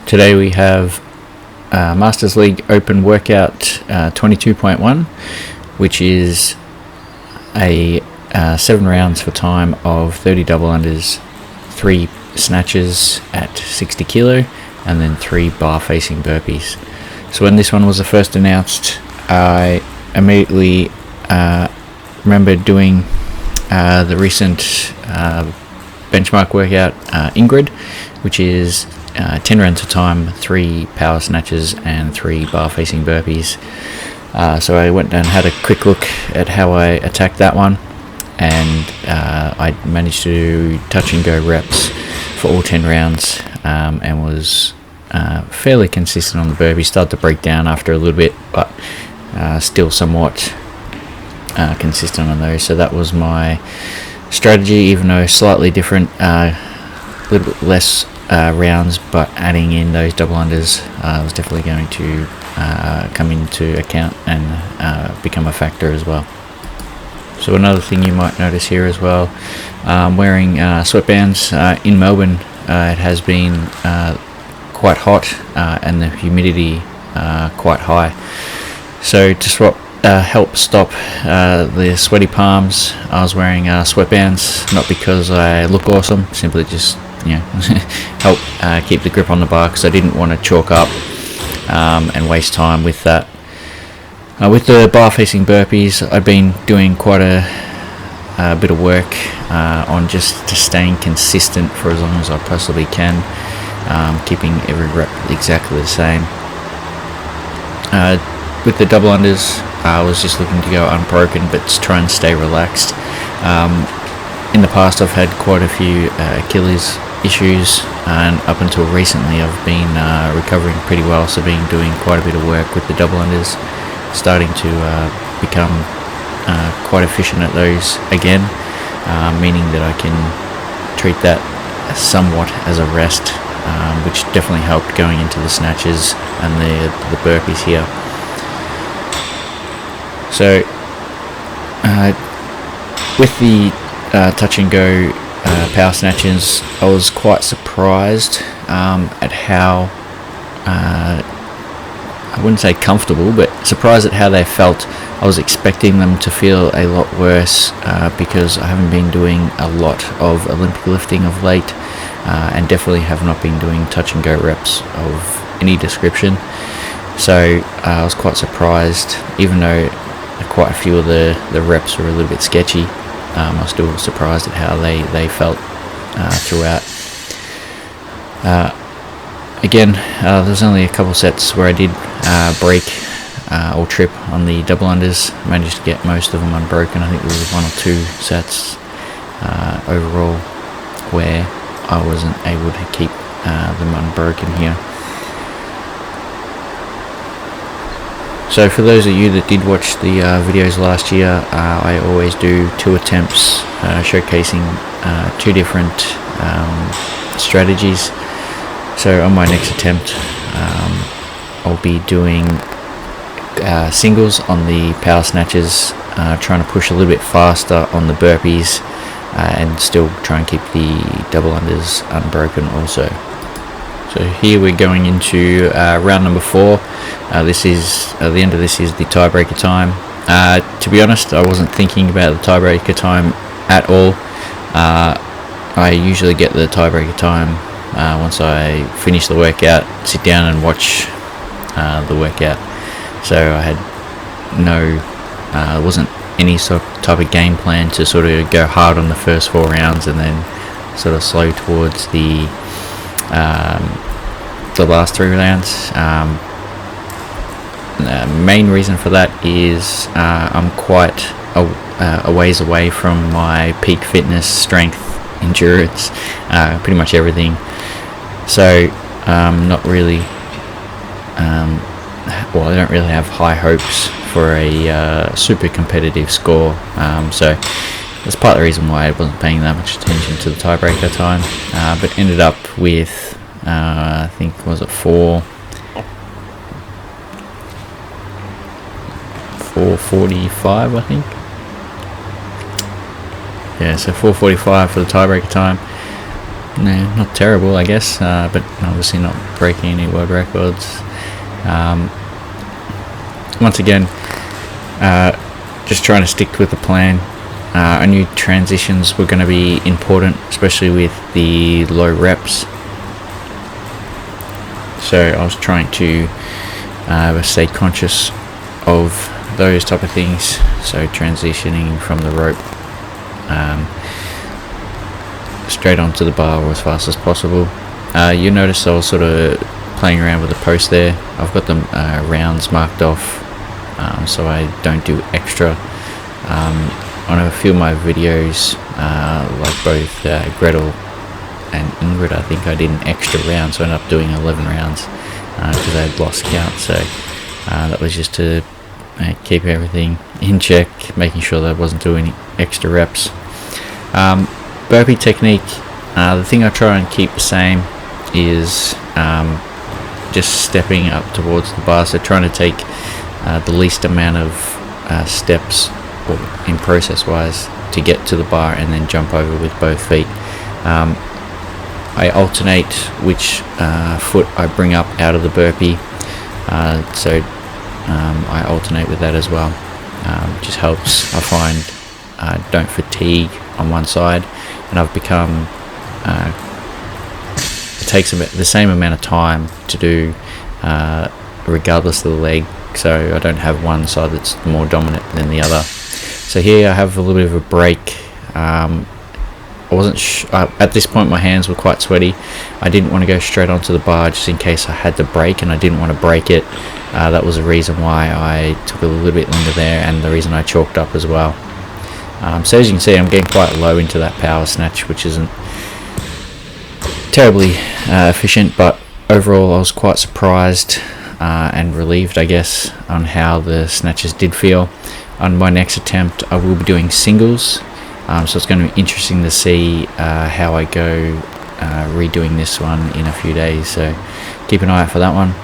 Today we have Masters League Open Workout 22.1, which is a 7 rounds for time of 30 double unders, 3 snatches at 60 kilo, and then 3 bar facing burpees. So when this one was first announced, I immediately remember doing the recent benchmark workout, Ingrid, which is 10 rounds of time, 3 power snatches and 3 bar facing burpees. So I went and had a quick look at how I attacked that one, and I managed to do touch and go reps for all 10 rounds, and was fairly consistent on the burpees. Started to break down after a little bit, but still somewhat consistent on those. So that was my strategy, even though slightly different, a little bit less rounds, but adding in those double unders was definitely going to come into account and become a factor as well. So another thing you might notice here as well, wearing sweatbands in Melbourne. It has been quite hot and the humidity quite high, so to help stop the sweaty palms, I was wearing sweatbands, not because I look awesome, simply just help keep the grip on the bar, because I didn't want to chalk up and waste time with that. With the bar facing burpees, I've been doing quite a bit of work on just staying consistent for as long as I possibly can, keeping every rep exactly the same. With the double unders, I was just looking to go unbroken, but try and stay relaxed. In the past, I've had quite a few Achilles issues, and up until recently I've been recovering pretty well, so been doing quite a bit of work with the double unders, starting to become quite efficient at those again, meaning that I can treat that somewhat as a rest, which definitely helped going into the snatches and the burpees here. So with the touch and go power snatches, I was quite surprised at how I wouldn't say comfortable, but surprised at how they felt. I was expecting them to feel a lot worse because I haven't been doing a lot of Olympic lifting of late, and definitely have not been doing touch and go reps of any description. So I was quite surprised, even though quite a few of the reps were a little bit sketchy. I was still surprised at how they felt throughout. Again, there was only a couple sets where I did break or trip on the double unders. I managed to get most of them unbroken. I think there was 1 or 2 sets overall where I wasn't able to keep them unbroken here. So for those of you that did watch the videos last year, I always do 2 attempts showcasing 2 different strategies. So on my next attempt, I'll be doing singles on the power snatches, trying to push a little bit faster on the burpees, and still try and keep the double unders unbroken also. So here we're going into round number 4. This is the end of this is the tiebreaker time. To be honest, I wasn't thinking about the tiebreaker time at all. I usually get the tiebreaker time once I finish the workout, sit down and watch the workout. So I had wasn't any sort of type of game plan to sort of go hard on the first 4 rounds and then sort of slow towards the last 3 rounds. The main reason for that is I'm quite a ways away from my peak fitness, strength, endurance, pretty much everything. So not really, I don't really have high hopes for a super competitive score. So that's part of the reason why I wasn't paying that much attention to the tiebreaker time, but ended up with I think, was it 4:45, I think. Yeah, so 4:45 for the tiebreaker time. no, not terrible, I guess, but obviously not breaking any world records. Once again, just trying to stick with the plan. I knew transitions were going to be important, especially with the low reps. So I was trying to stay conscious of those type of things. So transitioning from the rope straight onto the bar as fast as possible. You notice I was sort of playing around with the post there. I've got the rounds marked off, so I don't do extra. On a few of my videos, like both Gretel and Ingrid, I think I did an extra round, so I ended up doing 11 rounds because I had lost count. So that was just to keep everything in check, making sure that I wasn't doing extra reps. Burpee technique, the thing I try and keep the same is just stepping up towards the bar, so trying to take the least amount of steps in process wise to get to the bar and then jump over with both feet. I alternate which foot I bring up out of the burpee, so I alternate with that as well. Just helps, I find, don't fatigue on one side, and I've become it takes the same amount of time to do regardless of the leg, so I don't have one side that's more dominant than the other. So here I have a little bit of a break. I wasn't at this point my hands were quite sweaty. I didn't want to go straight onto the bar just in case I had to break, and I didn't want to break it. That was the reason why I took a little bit longer there, and the reason I chalked up as well. So as you can see, I'm getting quite low into that power snatch, which isn't terribly efficient, but overall I was quite surprised and relieved, I guess, on how the snatches did feel. On my next attempt I will be doing singles, so it's going to be interesting to see how I go redoing this one in a few days, so keep an eye out for that one.